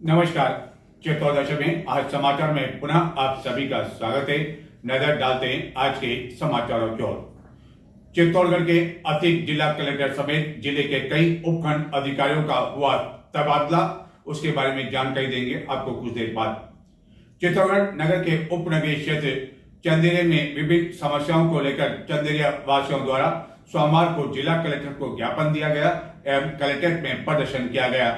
नमस्कार। चित्तौड़गढ़ में आज समाचार में पुनः आप सभी का स्वागत है। नजर डालते हैं आज के समाचारों की ओर। चित्तौड़गढ़ के अतिरिक्त जिला कलेक्टर समेत जिले के कई उपखंड अधिकारियों का हुआ तबादला, उसके बारे में जानकारी देंगे आपको कुछ देर बाद। चित्तौड़गढ़ नगर के उपनगरीय क्षेत्र चंदेरे में विभिन्न समस्याओं को लेकर चंदेरिया वासियों द्वारा सोमवार को जिला कलेक्टर को ज्ञापन दिया गया एवं कलेक्ट्रेट में प्रदर्शन किया गया।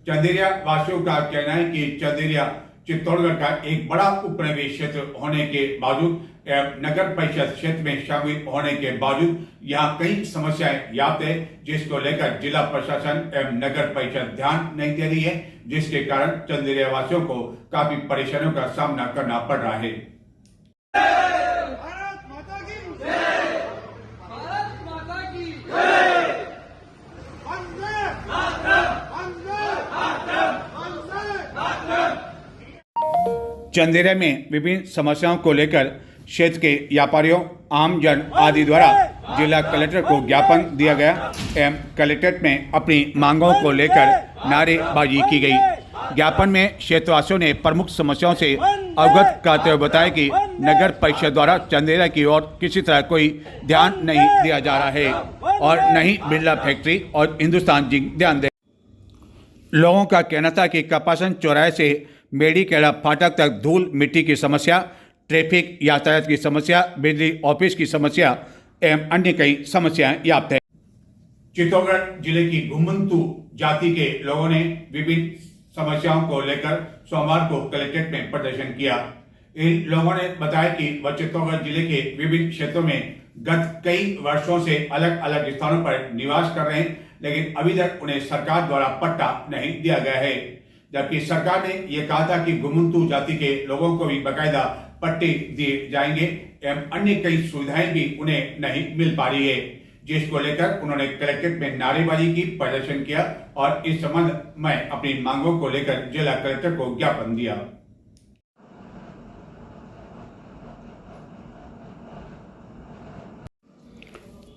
चंदेरिया वासियों का कहना है कि चंदेरिया चित्तौड़गढ़ का एक बड़ा उपनगरीय क्षेत्र होने के बावजूद एवं नगर परिषद क्षेत्र में शामिल होने के बावजूद यहाँ कई समस्याएं याद है, जिसको लेकर जिला प्रशासन एवं नगर परिषद ध्यान नहीं दे रही है, जिसके कारण चंदेरिया वासियों को काफी परेशानियों का सामना करना पड़ रहा है। चंदेरिया में विभिन्न समस्याओं को लेकर क्षेत्र के व्यापारियों, आम जन आदि द्वारा जिला कलेक्टर को ज्ञापन दिया गया एवं कलेक्ट्रेट में अपनी मांगों को लेकर नारेबाजी की गई। ज्ञापन में क्षेत्रवासियों ने प्रमुख समस्याओं से अवगत करते हुए बताया कि नगर परिषद द्वारा चंदेरिया की ओर किसी तरह कोई ध्यान नहीं दिया जा रहा है और न ही बिरला फैक्ट्री और हिंदुस्तान जिंक ध्यान दे। लोगों का कहना था कि कपासन चौराहे से मेडीकेड़ा फाटक तक धूल मिट्टी की समस्या, ट्रैफिक यातायात की समस्या, बिजली ऑफिस की समस्या एवं अन्य कई समस्याएं याद है। चित्तौड़गढ़ जिले की घुमंतू जाति के लोगों ने विभिन्न समस्याओं को लेकर सोमवार को कलेक्ट्रेट में प्रदर्शन किया। इन लोगों ने बताया कि वह चित्तौड़गढ़ जिले के विभिन्न क्षेत्रों में गत कई वर्षों से अलग अलग स्थानों पर निवास कर रहे हैं, लेकिन अभी तक उन्हें सरकार द्वारा पट्टा नहीं दिया गया है। जबकि सरकार ने यह कहा था कि घुमंतू जाति के लोगों को भी बाकायदा पट्टे दिए जाएंगे एवं अन्य कई सुविधाएं भी उन्हें नहीं मिल पा रही है, जिसको लेकर उन्होंने कलेक्ट्रेट में नारेबाजी की, प्रदर्शन किया और इस संबंध में अपनी मांगों को लेकर जिला कलेक्टर को ज्ञापन दिया।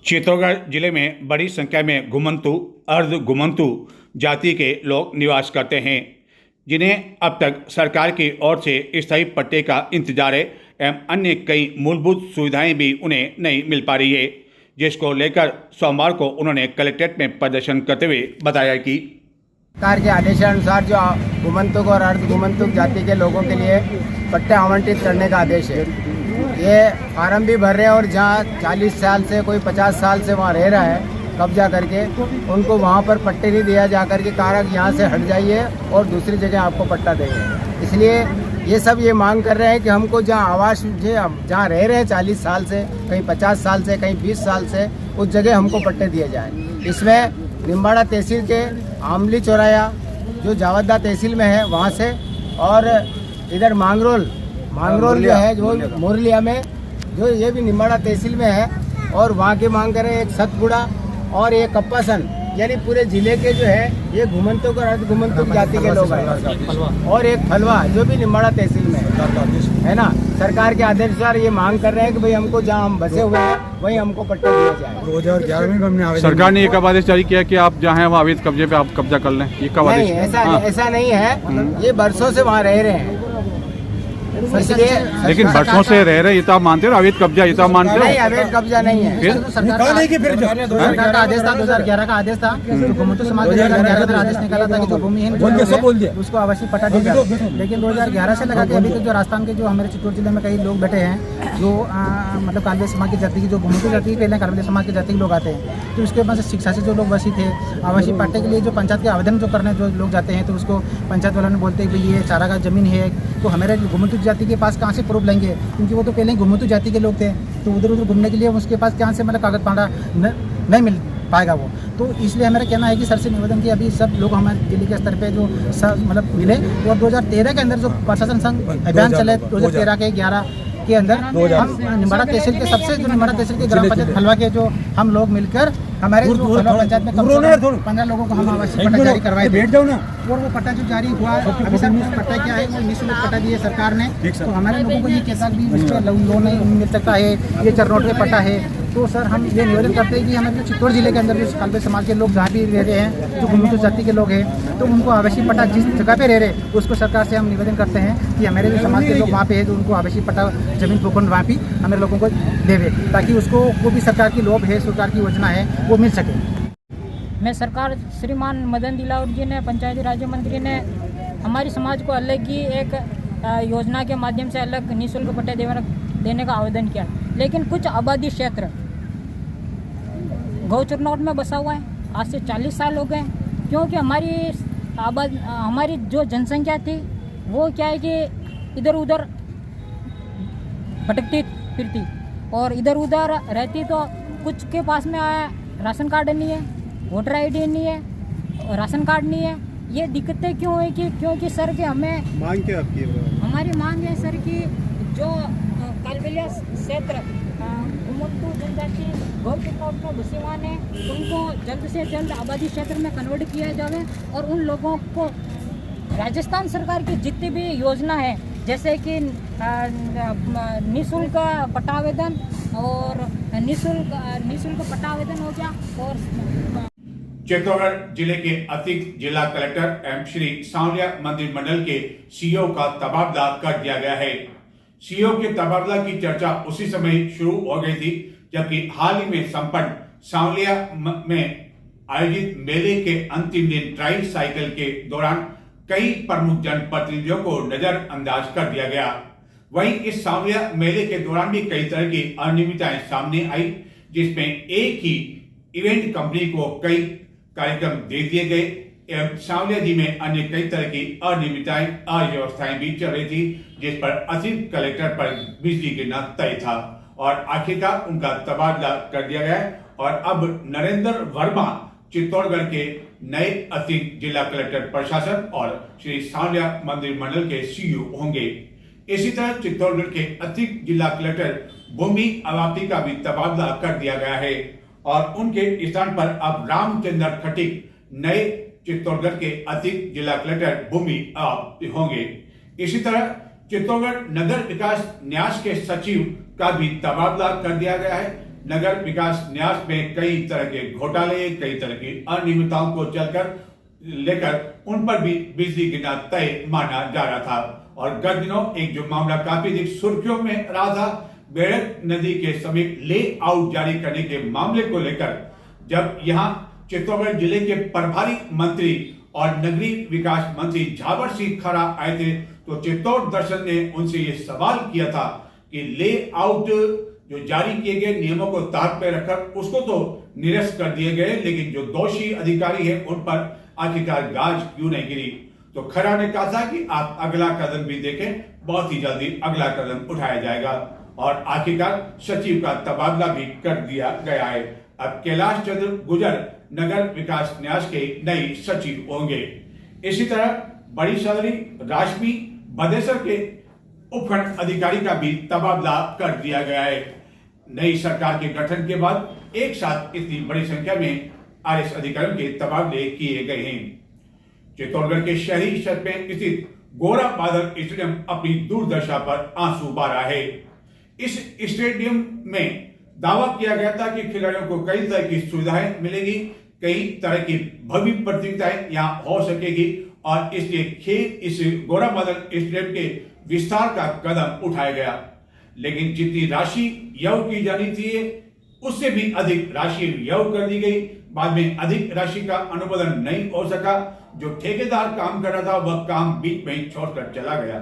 चित्तौड़गढ़ जिले में बड़ी संख्या में घुमंतू, अर्ध घुमंतू जाति के लोग निवास करते हैं, जिन्हें अब तक सरकार की ओर से स्थायी पट्टे का इंतजार है एवं अन्य कई मूलभूत सुविधाएं भी उन्हें नहीं मिल पा रही है, जिसको लेकर सोमवार को उन्होंने कलेक्ट्रेट में प्रदर्शन करते हुए बताया कि सरकार के आदेशानुसार जो घुमंतुक और अर्ध घुमंतुक जाति के लोगों के लिए पट्टे आवंटित करने का आदेश है। ये फार्म भी भर रहे हैं और जहाँ 40 साल से कोई 50 साल से वहाँ रह रहा है कब्जा करके, उनको वहाँ पर पट्टे नहीं दिया जा करके कारक यहाँ से हट जाइए और दूसरी जगह आपको पट्टा देंगे। इसलिए ये सब ये मांग कर रहे हैं कि हमको जहाँ आवास जहाँ रह रहे हैं 40 साल से, कहीं 50 साल से, कहीं 20 साल से, उस जगह हमको पट्टे दिए जाए। इसमें निम्बाड़ा तहसील के आमली चौराया जो जावद्दा तहसील में है वहाँ से, और इधर मांगरोल जो है जो मोरलिया में, जो ये भी निम्बाड़ा तहसील में है, और वहाँ की मांग करें एक सतगुड़ा और एक कप्पासन, यानी पूरे जिले के जो है ये घुमंतुक और अर्ध घुमंतुक जाति के लोग हैं, और एक फलवा जो भी निम्बाड़ा तहसील में है ना। सरकार के आदेशानुसार ये मांग कर रहे हैं कि भाई हमको जहाँ हम बसे हुए हैं वहीं हमको पट्टे दिया जाए। 2011 में हमने सरकार ने ये कब आदेश जारी किया कि आप जहाँ हैं वहाँ अवैध कब्जे पे आप कब्जा कर लें? ये कब आदेश? ऐसा नहीं है, ये बरसों से वहाँ रह रहे हैं। लेकिन वर्षों से रह रहे, ये तो आप मानते हो अवैध कब्जा? ये तो आप मानते हो? नहीं, अवैध कब्जा नहीं है। सरकार का आदेश था, 2011 का आदेश था, घुमंतू समाज 2011 का आदेश निकाला था कि जो भूमिहीन उसको अवश्य पट्टा दिया जाए। लेकिन 2011 से लगा के अभी तक जो राजस्थान के जो हमारे चित्तौड़ जिले में कई लोग बैठे हैं जो मतलब कालवे समाज की जाति की, जो घुमंतू जाति पहले कालवे समाज की जाति के लोग आते हैं, तो उसके बाद शिक्षा से जो लोग वसी थे, आवासीय पट्टे के लिए जो पंचायत के आवेदन जो करने जो लोग जाते हैं, तो उसको पंचायत वालों ने बोलते हैं कि ये चारा का जमीन है, तो हमारे घुमंतू जाति के पास कहाँ से प्रूफ लेंगे, क्योंकि वो तो पहले ही घुमंतू जाति के लोग थे, तो उधर उधर घूमने के लिए उसके पास कहाँ से मतलब कागज पाड़ा नहीं मिल पाएगा वो। तो इसलिए हमारा कहना है कि सर से निवेदन कि अभी सब लोग हमारे जिले के स्तर पे जो मतलब मिले, और 2013 के अंदर जो प्रशासन संघ अभियान चले 2013 के 11 के अंदर हम निम्बाड़ा तहसील के सबसे जो निम्बाड़ा तहसील के ग्राम पंचायत फलवा के जो हम लोग मिलकर हमारे जो फलवा पंचायत में 15 लोगों को हम आवासीय पट्टा जारी करवाए थे, और वो पट्टा जो जारी हुआ अभी सर पट्टा क्या है, वो निःशुल्क पट्टा दिए सरकार ने। तो हमारे लोगों को ये कैसा भी लोन नहीं मिल सकता है, ये चरनोट में पट्टा है, तो सर हम ये निवेदन करते हैं कि हमारे जो चित्तौड़ जिले के अंदर जो कालबेल समाज के लोग जहाँ भी रह रहे हैं, जो गुमतुक जाति के लोग हैं, तो उनको आवासीय पट्टा जिस जगह पे रह रहे उसको सरकार से हम निवेदन करते हैं कि हमारे जो समाज के लोग वहाँ पे है तो उनको आवासीय पट्टा जमीन भूखंड वहाँ भी हमारे लोगों को देवे, ताकि उसको वो भी सरकार की लोभ है, सरकार की योजना है वो मिल सके। मैं सरकार श्रीमान मदन दिलावर जी ने, पंचायती राज्य मंत्री ने हमारी समाज को अलग ही एक योजना के माध्यम से अलग निःशुल्क पट्टे देने का आवेदन किया, लेकिन कुछ आबादी क्षेत्र गौचरनौट में बसा हुआ है। आज से 40 साल हो गए, क्योंकि हमारी जो जनसंख्या थी वो क्या है कि इधर उधर भटकती फिरती और इधर उधर रहती, तो कुछ के पास में राशन कार्ड नहीं है, वोटर आईडी नहीं है, राशन कार्ड नहीं है। ये दिक्कतें क्यों है कि क्योंकि सर कि हमें मांग क्या आपकी है? हमारी मांग है सर कि जो कालबेलिया क्षेत्र घुमंतू जनजाति गौचरनौट में बसे हुए हैं उनको जल्द से जल्द आबादी क्षेत्र में कन्वर्ट किया जाए और उन लोगों को राजस्थान सरकार की जितनी भी योजना है, जैसे कि निःशुल्क पट्टावेदन और निःशुल्क पट्टावेदन हो गया। और चित्तौड़गढ़ जिले के अतिरिक्त जिला कलेक्टर एवं श्री सांवलिया मंदिर मंडल के सीईओ का तबादला कर दिया गया है। सीईओ के तबादला की चर्चा उसी समय शुरू हो गई थी जबकि हाल ही में संपन्न सांवलिया में आयोजित मेले के अंतिम दिन ट्राई साइकिल के दौरान कई प्रमुख जनप्रतिनिधियों को नजरअंदाज कर दिया गया। वहीं इस सांवलिया मेले के दौरान भी कई तरह की अनियमितताएं सामने आई, जिसमें एक ही इवेंट कंपनी को कई कार्यक्रम दे दिए गए एवं सांवलिया जी में अन्य कई तरह की अनियमितताएं अव्यवस्थाएं भी चल रही थी, जिस पर अतिरिक्त कलेक्टर पर बिजली गिरना तय था और आखिरकार उनका तबादला कर दिया गया और अब नरेंद्र वर्मा चित्तौड़गढ़ के नए अतिरिक्त जिला कलेक्टर प्रशासन और श्री सांवलिया मंदिर मंडल के सीईओ होंगे। इसी तरह चित्तौड़गढ़ के अतिरिक्त जिला कलेक्टर भूमि अवाप्ती का भी तबादला कर दिया गया है और उनके स्थान पर अब रामचंद्र खटीक नए चित्तौड़गढ़ के अतिरिक्त जिला कलेक्टर भूमि अवाप्ती होंगे। इसी तरह चित्तौड़गढ़ नगर विकास न्यास के सचिव का भी तबादला कर दिया गया है। नगर विकास न्यास में कई तरह के घोटाले, कई तरह की अनियमितताओं को चलकर लेकर उन पर भी बिजली गिरना तय माना जा रहा था और गत दिनों एक जो मामला काफी अधिक सुर्खियों में रहा था, बेड़क नदी के समीप लेआउट जारी करने के मामले को लेकर जब यहां चित्तौड़गढ़ जिले के प्रभारी मंत्री और नगरीय विकास मंत्री झावर सिंह खरा आए थे तो चित्तौड़ दर्शन ने उनसे ये सवाल किया था कि लेआउट जो जारी किए गए नियमों को ताक पे रखकर उसको तो निरस्त कर दिए गए, लेकिन जो दोषी अधिकारी है उन पर आखिरकार गाज क्यों नहीं गिरी। तो खरा ने कहा था कि आप अगला कदम भी देखें, बहुत ही जल्दी अगला कदम उठाया जाएगा और आखिरकार सचिव का तबादला भी कर दिया गया है। अब कैलाश चंद्र गुजर नगर विकास न्यास के नए सचिव होंगे। इसी तरह बड़ी सदरी राशमी बदेसर के उपखंड अधिकारी का भी तबादला कर दिया गया है। नई सरकार के गठन के बाद एक साथ इतनी बड़ी संख्या में आरएस अधिकारियों के तबादले किए गए हैं। चित्तौड़गढ़ के शहरी क्षेत्र में स्थित गोरा बादल स्टेडियम अपनी दुर्दशा पर आंसू बहा है। इस स्टेडियम में दावा किया गया था कि खिलाड़ियों को कई तरह की सुविधाएं मिलेगी, कई तरह की भव्य प्रतियोगिताएं यहां हो सकेगी और इसलिए इस गोरा बादल स्टेडियम के विस्तार का कदम उठाया गया, लेकिन जितनी राशि व्यय की जानी थी उससे भी अधिक राशि व्यय कर दी गई। बाद में अधिक राशि का अनुमोदन नहीं हो सका। जो ठेकेदार काम कर रहा था वह काम बीच में ही छोड़कर चला गया।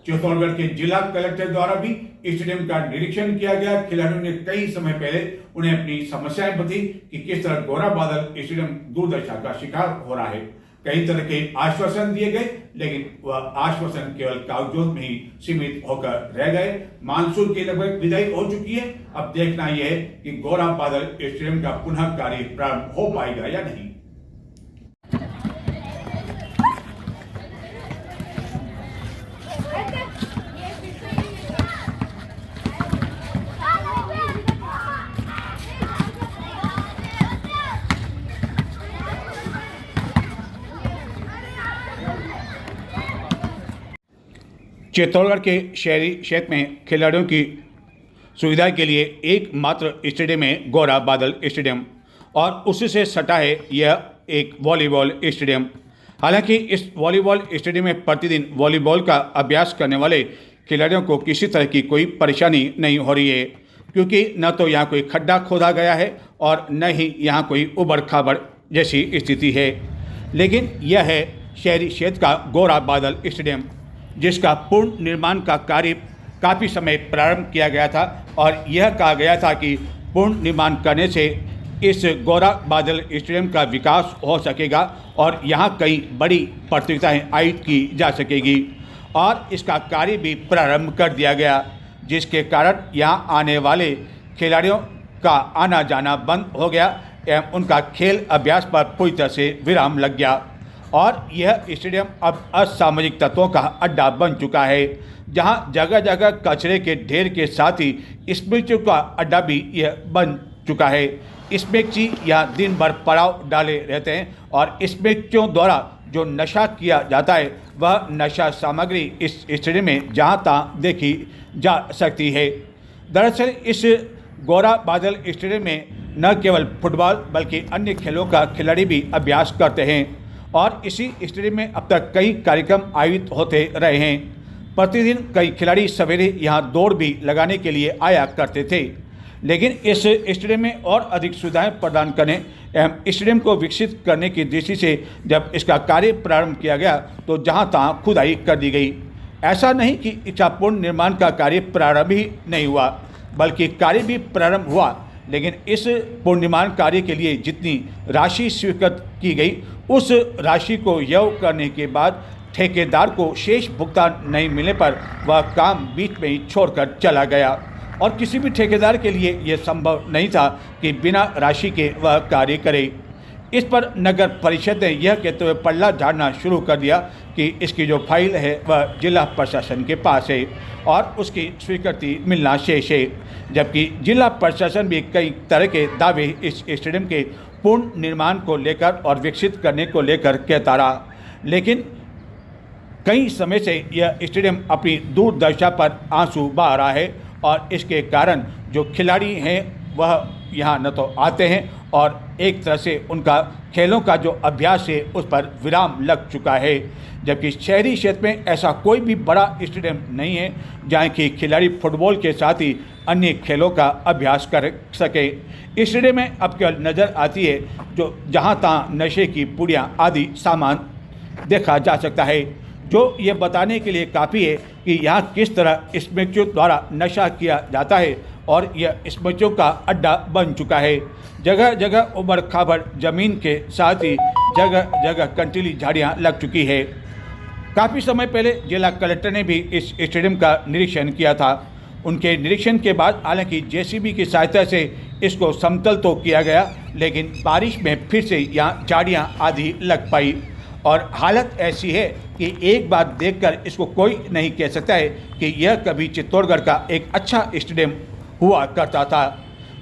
चित्तौड़गढ़ के जिला कलेक्टर द्वारा भी स्टेडियम का निरीक्षण किया गया। खिलाड़ियों ने कई समय पहले उन्हें अपनी समस्याएं बताई कि किस तरह गोरा बादल स्टेडियम दुर्दशा का शिकार हो रहा है। कई तरह के आश्वासन दिए गए, लेकिन वह आश्वासन केवल कागजों में ही सीमित होकर रह गए। मानसून की लगभग विदाई हो चुकी है। अब देखना यह है कि गोरा बादल स्टेडियम का पुनः कार्य प्रारंभ हो पाएगा या नहीं। चित्तौड़गढ़ के शहरी क्षेत्र में खिलाड़ियों की सुविधा के लिए एकमात्र स्टेडियम है गौरा बादल स्टेडियम और उसी से सटा है यह एक वॉलीबॉल स्टेडियम। हालांकि इस वॉलीबॉल स्टेडियम में प्रतिदिन वॉलीबॉल का अभ्यास करने वाले खिलाड़ियों को किसी तरह की कोई परेशानी नहीं हो रही है, क्योंकि न तो यहाँ कोई खड्डा खोदा गया है और न ही यहाँ कोई उबड़ खाबड़ जैसी स्थिति है। लेकिन यह है शहरी क्षेत्र का गौरा बादल स्टेडियम, जिसका पूर्ण निर्माण का कार्य काफ़ी समय प्रारंभ किया गया था और यह कहा गया था कि पूर्ण निर्माण करने से इस गौरा बादल स्टेडियम का विकास हो सकेगा और यहाँ कई बड़ी प्रतियोगिताएं आयोजित की जा सकेगी और इसका कार्य भी प्रारंभ कर दिया गया, जिसके कारण यहाँ आने वाले खिलाड़ियों का आना जाना बंद हो गया एवं उनका खेल अभ्यास पर पूरी तरह से विराम लग गया और यह स्टेडियम अब असामाजिक तत्वों का अड्डा बन चुका है, जहां जगह जगह कचरे के ढेर के साथ ही स्मृतियों का अड्डा भी यह बन चुका है। स्मृति यहाँ दिन भर पड़ाव डाले रहते हैं और स्मृतियों द्वारा जो नशा किया जाता है वह नशा सामग्री इस स्टेडियम में जहाँ तहाँ देखी जा सकती है। दरअसल इस गौरा बादल स्टेडियम में न केवल फुटबॉल बल्कि अन्य खेलों का खिलाड़ी भी अभ्यास करते हैं और इसी स्टेडियम में अब तक कई कार्यक्रम आयोजित होते रहे हैं। प्रतिदिन कई खिलाड़ी सवेरे यहाँ दौड़ भी लगाने के लिए आया करते थे, लेकिन इस स्टेडियम में और अधिक सुविधाएं प्रदान करने एवं स्टेडियम को विकसित करने की दृष्टि से जब इसका कार्य प्रारंभ किया गया तो जहाँ तहाँ खुदाई कर दी गई। ऐसा नहीं कि इच्छापूर्ण निर्माण का कार्य प्रारंभ ही नहीं हुआ, बल्कि कार्य भी प्रारंभ हुआ, लेकिन इस पूर्ण निर्माण कार्य के लिए जितनी राशि स्वीकृत की गई उस राशि को व्यय करने के बाद ठेकेदार को शेष भुगतान नहीं मिलने पर वह काम बीच में ही छोड़कर चला गया और किसी भी ठेकेदार के लिए यह संभव नहीं था कि बिना राशि के वह कार्य करे। इस पर नगर परिषद ने यह कहते हुए पल्ला झाड़ना शुरू कर दिया कि इसकी जो फाइल है वह जिला प्रशासन के पास है और उसकी स्वीकृति मिलना शेष है, जबकि जिला प्रशासन भी कई तरह के दावे इस स्टेडियम के पूर्ण निर्माण को लेकर और विकसित करने को लेकर कहता रहा, लेकिन कई समय से यह स्टेडियम अपनी दूरदर्शा पर आंसू बहा रहा है और इसके कारण जो खिलाड़ी हैं वह यहाँ न तो आते हैं और एक तरह से उनका खेलों का जो अभ्यास है उस पर विराम लग चुका है, जबकि शहरी क्षेत्र में ऐसा कोई भी बड़ा स्टेडियम नहीं है जहाँ की खिलाड़ी फुटबॉल के साथ ही अन्य खेलों का अभ्यास कर सके। स्टेडियम में अब केवल नज़र आती है जो जहाँ तहाँ नशे की पुड़ियाँ आदि सामान देखा जा सकता है, जो ये बताने के लिए काफ़ी है कि यहाँ किस तरह स्मृतियों द्वारा नशा किया जाता है और यह स्मृतियों का अड्डा बन चुका है। जगह जगह उबड़ खाबड़ जमीन के साथ ही जगह जगह कंटीली झाड़ियाँ लग चुकी है। काफ़ी समय पहले जिला कलेक्टर ने भी इस स्टेडियम का निरीक्षण किया था। उनके निरीक्षण के बाद हालांकि जेसीबी की सहायता से इसको समतल तो किया गया, लेकिन बारिश में फिर से यहाँ झाड़ियाँ आदि लग पाई और हालत ऐसी है कि एक बार देखकर इसको कोई नहीं कह सकता है कि यह कभी चित्तौड़गढ़ का एक अच्छा स्टेडियम हुआ करता था।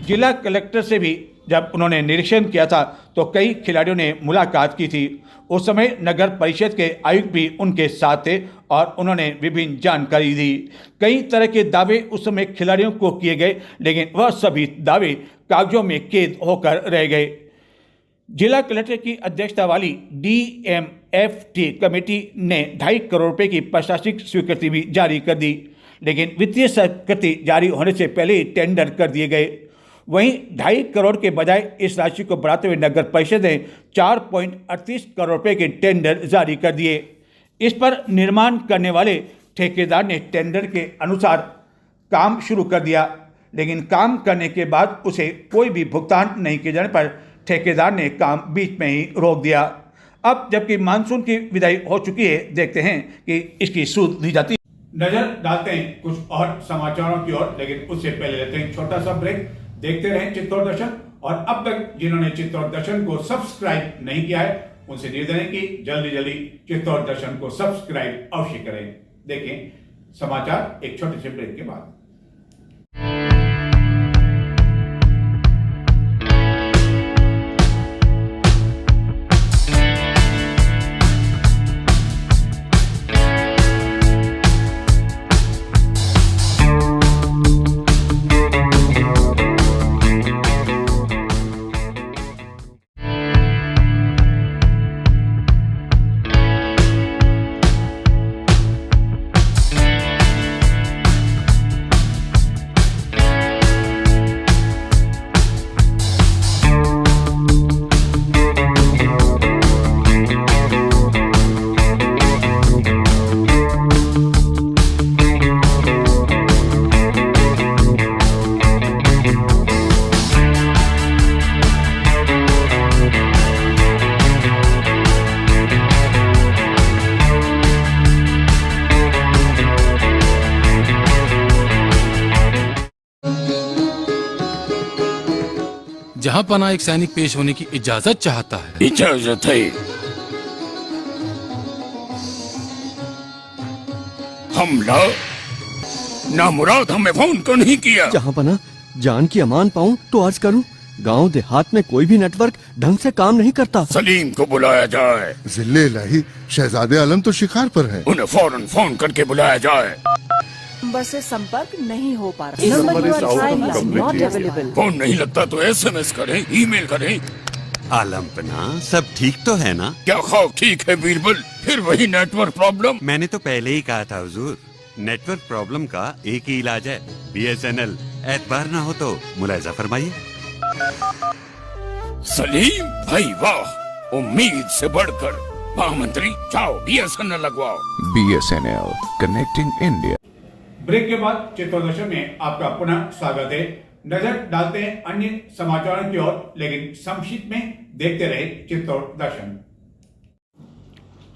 जिला कलेक्टर से भी जब उन्होंने निरीक्षण किया था तो कई खिलाड़ियों ने मुलाकात की थी। उस समय नगर परिषद के आयुक्त भी उनके साथ थे और उन्होंने विभिन्न जानकारी दी। कई तरह के दावे उस समय खिलाड़ियों को किए गए, लेकिन वह सभी दावे कागजों में कैद होकर रह गए। जिला कलेक्टर की अध्यक्षता वाली DMFT कमेटी ने 2.5 करोड़ रुपए की प्रशासनिक स्वीकृति भी जारी कर दी, लेकिन वित्तीय स्वीकृति जारी होने से पहले ही टेंडर कर दिए गए। वहीं 2.5 करोड़ के बजाय इस राशि को बढ़ाते हुए नगर परिषद ने 4.38 करोड़ रुपए के टेंडर जारी कर दिए। इस पर निर्माण करने वाले ठेकेदार ने टेंडर के अनुसार काम शुरू कर दिया, लेकिन काम करने के बाद उसे कोई भी भुगतान नहीं किए जाने पर ठेकेदार ने काम बीच में ही रोक दिया। अब जबकि मानसून की विदाई हो चुकी है, देखते हैं कि इसकी सूद दी जाती है। नजर डालते हैं कुछ और समाचारों की ओर, लेकिन उससे पहले लेते हैं छोटा सा ब्रेक। देखते रहें चित्तौड़ दर्शन और अब तक जिन्होंने चित्तौड़ दर्शन को सब्सक्राइब नहीं किया है उनसे निवेदन है कि जल्दी जल्दी चित्तौड़ दर्शन को सब्सक्राइब अवश्य करें। देखें समाचार एक छोटे से ब्रेक के बाद। जहाँपना एक सैनिक पेश होने की इजाजत चाहता है। इजाजत है। हमला नामुराद हमें फोन क्यों नहीं किया? जहाँ पना जान की अमान पाऊँ तो अर्ज करूँ, गांव देहात में कोई भी नेटवर्क ढंग से काम नहीं करता। सलीम को बुलाया जाए। जिले इलाही शहजादे आलम तो शिकार पर है। उन्हें फौरन फोन करके बुलाया जाए। नंबर से संपर्क नहीं हो पा रहा। Number not available. फोन नहीं लगता तो SMS करें, ईमेल करें। आलमपना सब ठीक तो है ना? क्या खौफ ठीक है बीरबल? फिर वही नेटवर्क प्रॉब्लम। मैंने तो पहले ही कहा था हुजूर, नेटवर्क प्रॉब्लम का एक ही इलाज है, BSNL। एतबार ना हो तो मुलायजा फरमाइए। सलीम भाई वाह, उम्मीद से बढ़कर। महामंत्री जाओ BSNL लगवाओ। BSNL connecting India. ब्रेक के बाद चित्तौड़ दर्शन में आपका पुनः स्वागत है। नजर डालते हैं अन्य समाचारों की ओर, लेकिन संक्षिप्त में देखते रहे चित्तौड़ दर्शन।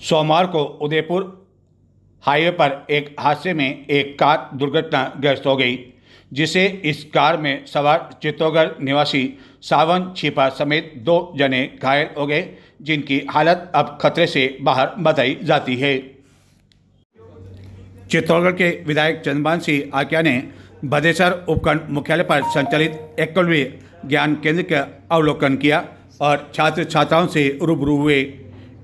सोमवार को उदयपुर हाईवे पर एक हादसे में एक कार दुर्घटनाग्रस्त हो गई, जिसे इस कार में सवार चित्तौड़गढ़ निवासी सावन छिपा समेत 2 जने घायल हो गए, जिनकी हालत अब खतरे से बाहर बताई जाती है। चित्तौड़गढ़ के विधायक चंद्रभान सिंह आक्या ने भदेसर उपखंड मुख्यालय पर संचालित एकलव्य ज्ञान केंद्र का अवलोकन किया और छात्र छात्राओं से रूबरू हुए।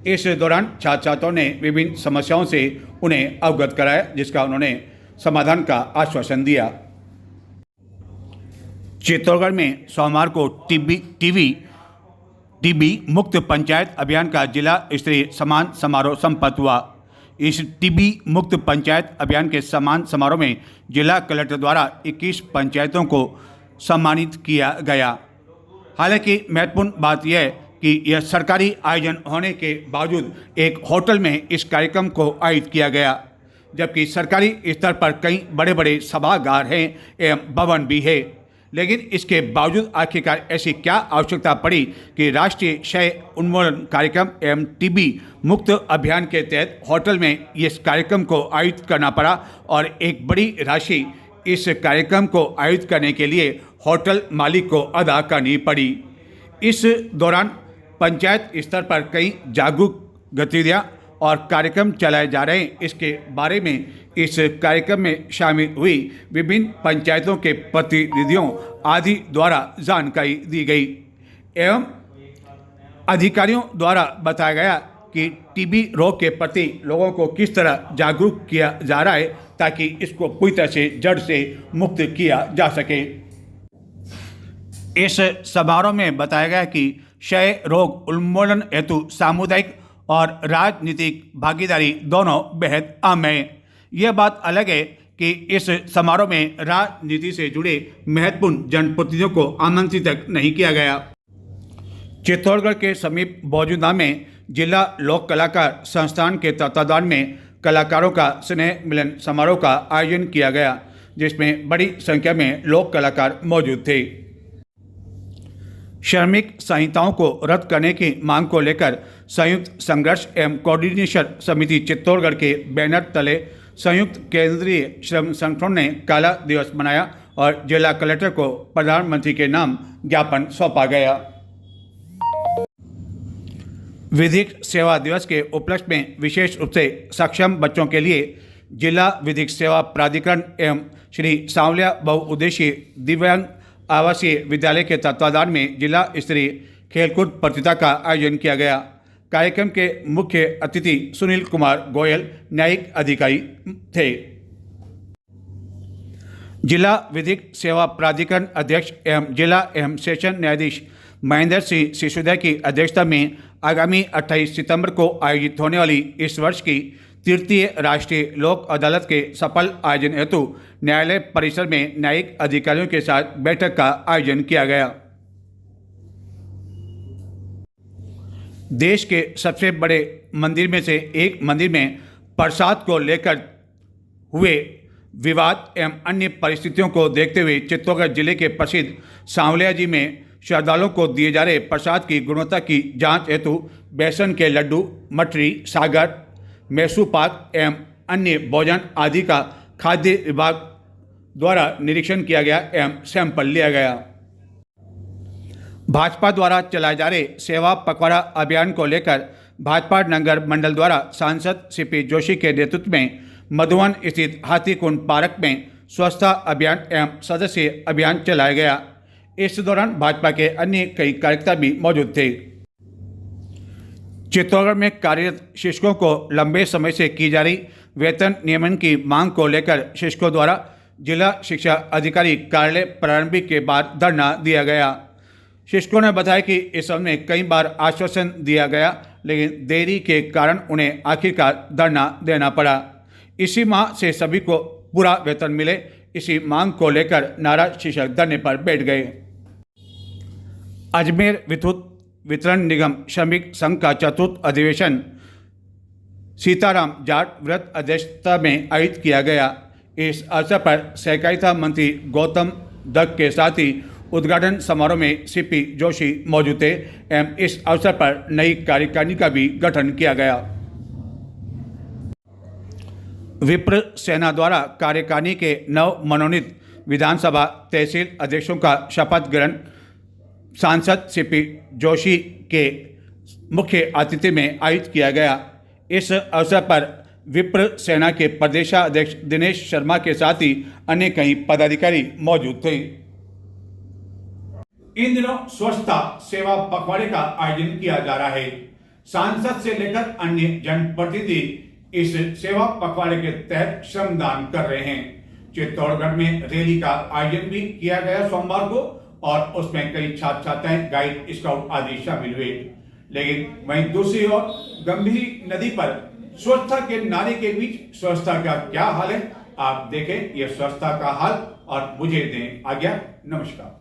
इस दौरान छात्र छात्राओं ने विभिन्न समस्याओं से उन्हें अवगत कराया, जिसका उन्होंने समाधान का आश्वासन दिया। चित्तौड़गढ़ में सोमवार को टीबी मुक्त पंचायत अभियान का जिला स्तरीय सम्मान समारोह संपन्न हुआ। इस टीबी मुक्त पंचायत अभियान के सम्मान समारोह में जिला कलेक्टर द्वारा 21 पंचायतों को सम्मानित किया गया। हालांकि महत्वपूर्ण बात यह है कि यह सरकारी आयोजन होने के बावजूद एक होटल में इस कार्यक्रम को आयोजित किया गया, जबकि सरकारी स्तर पर कई बड़े बड़े सभागार हैं एवं भवन भी है। लेकिन इसके बावजूद आखिरकार ऐसी क्या आवश्यकता पड़ी कि राष्ट्रीय क्षय उन्मूलन कार्यक्रम एवं टीबी मुक्त अभियान के तहत होटल में इस कार्यक्रम को आयोजित करना पड़ा और एक बड़ी राशि इस कार्यक्रम को आयोजित करने के लिए होटल मालिक को अदा करनी पड़ी। इस दौरान पंचायत स्तर पर कई जागरूक गतिविधियां और कार्यक्रम चलाए जा रहे हैं। इसके बारे में इस कार्यक्रम में शामिल हुई विभिन्न पंचायतों के प्रतिनिधियों आदि द्वारा जानकारी दी गई एवं अधिकारियों द्वारा बताया गया कि टीबी रोग के प्रति लोगों को किस तरह जागरूक किया जा रहा है, ताकि इसको पूरी तरह से जड़ से मुक्त किया जा सके। इस समारोह में बताया गया कि क्षय रोग उन्मूलन हेतु सामुदायिक और राजनीतिक भागीदारी दोनों बेहद अहम है। यह बात अलग है कि इस समारोह में राजनीति से जुड़े महत्वपूर्ण जनप्रतिनिधियों को आमंत्रित तक नहीं किया गया। चित्तौड़गढ़ के समीप मौजूदा में जिला लोक कलाकार संस्थान के तत्वाधान में कलाकारों का स्नेह मिलन समारोह का आयोजन किया गया, जिसमें बड़ी संख्या में लोक कलाकार मौजूद थे। श्रमिक संहिताओं को रद्द करने की मांग को लेकर संयुक्त संघर्ष एवं कोऑर्डिनेशन समिति चित्तौड़गढ़ के बैनर तले संयुक्त केंद्रीय श्रम संगठन ने काला दिवस मनाया और जिला कलेक्टर को प्रधानमंत्री के नाम ज्ञापन सौंपा गया। विधिक सेवा दिवस के उपलक्ष्य में विशेष रूप से सक्षम बच्चों के लिए जिला विधिक सेवा प्राधिकरण एवं श्री सांवलिया बहुउद्देशीय दिव्यांग आवासीय विद्यालय के तत्वाधान में जिला स्तरीय खेलकूद प्रतियोगिता का आयोजन किया गया। कार्यक्रम के मुख्य अतिथि सुनील कुमार गोयल न्यायिक अधिकारी थे। जिला विधिक सेवा प्राधिकरण अध्यक्ष एवं जिला एवं सेशन न्यायाधीश महेंद्र सिंह सिसोदिया की अध्यक्षता में आगामी 28 सितंबर को आयोजित होने वाली इस वर्ष की तृतीय राष्ट्रीय लोक अदालत के सफल आयोजन हेतु न्यायालय परिसर में न्यायिक अधिकारियों के साथ बैठक का आयोजन किया गया। देश के सबसे बड़े मंदिर में से एक मंदिर में प्रसाद को लेकर हुए विवाद एवं अन्य परिस्थितियों को देखते हुए चित्तौड़गढ़ जिले के प्रसिद्ध सांवलिया जी में श्रद्धालुओं को दिए जा रहे प्रसाद की गुणवत्ता की जांच हेतु बेसन के लड्डू, मठरी, सागर, मैसूपाक एवं अन्य भोजन आदि का खाद्य विभाग द्वारा निरीक्षण किया गया एवं सैंपल लिया गया। भाजपा द्वारा चलाए जा रहे सेवा पखवाड़ा अभियान को लेकर भाजपा नगर मंडल द्वारा सांसद सीपी जोशी के नेतृत्व में मधुवन स्थित हाथीकुंड पार्क में स्वच्छता अभियान एवं सदस्य अभियान चलाया गया। इस दौरान भाजपा के अन्य कई कार्यकर्ता भी मौजूद थे। चित्तौड़गढ़ में कार्यरत शिक्षकों को लंबे समय से की जा रही वेतन नियमन की मांग को लेकर शिक्षकों द्वारा जिला शिक्षा अधिकारी कार्यालय प्रारंभिक के बाद धरना दिया गया। शिक्षकों ने बताया कि इस संबंध में कई बार आश्वासन दिया गया, लेकिन देरी के कारण उन्हें आखिरकार धरना देना पड़ा। इसी माह से सभी को पूरा वेतन मिले, इसी मांग को लेकर नाराज शिक्षक धरने पर बैठ गए। अजमेर विद्युत वितरण निगम श्रमिक संघ का चतुर्थ अधिवेशन सीताराम जाट व्रत अध्यक्षता में आयोजित किया गया। इस अवसर पर सहकारिता मंत्री गौतम दत्त के साथ ही उद्घाटन समारोह में सीपी जोशी मौजूद थे एवं इस अवसर पर नई कार्यकारिणी का भी गठन किया गया। विप्र सेना द्वारा कार्यकारिणी के नव मनोनीत विधानसभा तहसील अध्यक्षों का शपथ ग्रहण सांसद सीपी जोशी के मुख्य आतिथ्य में आयोजित किया गया। इस अवसर पर विप्र सेना के प्रदेशाध्यक्ष दिनेश शर्मा के साथ ही अन्य कई पदाधिकारी मौजूद थे। इन दिनों स्वच्छता सेवा पखवाड़े का आयोजन किया जा रहा है। सांसद से लेकर अन्य जनप्रतिनिधि इस सेवा पखवाड़े के तहत श्रमदान कर रहे हैं। चित्तौड़गढ़ में रैली का आयोजन भी किया गया सोमवार को और उसमें कई छात्र छात्राएं, गाइड, स्काउट आदि शामिल हुए। लेकिन वहीं दूसरी ओर गंभीरी नदी पर स्वच्छता के नारे के बीच स्वच्छता का क्या हाल है, आप देखें ये स्वच्छता का हाल और मुझे दें आज्ञा। नमस्कार।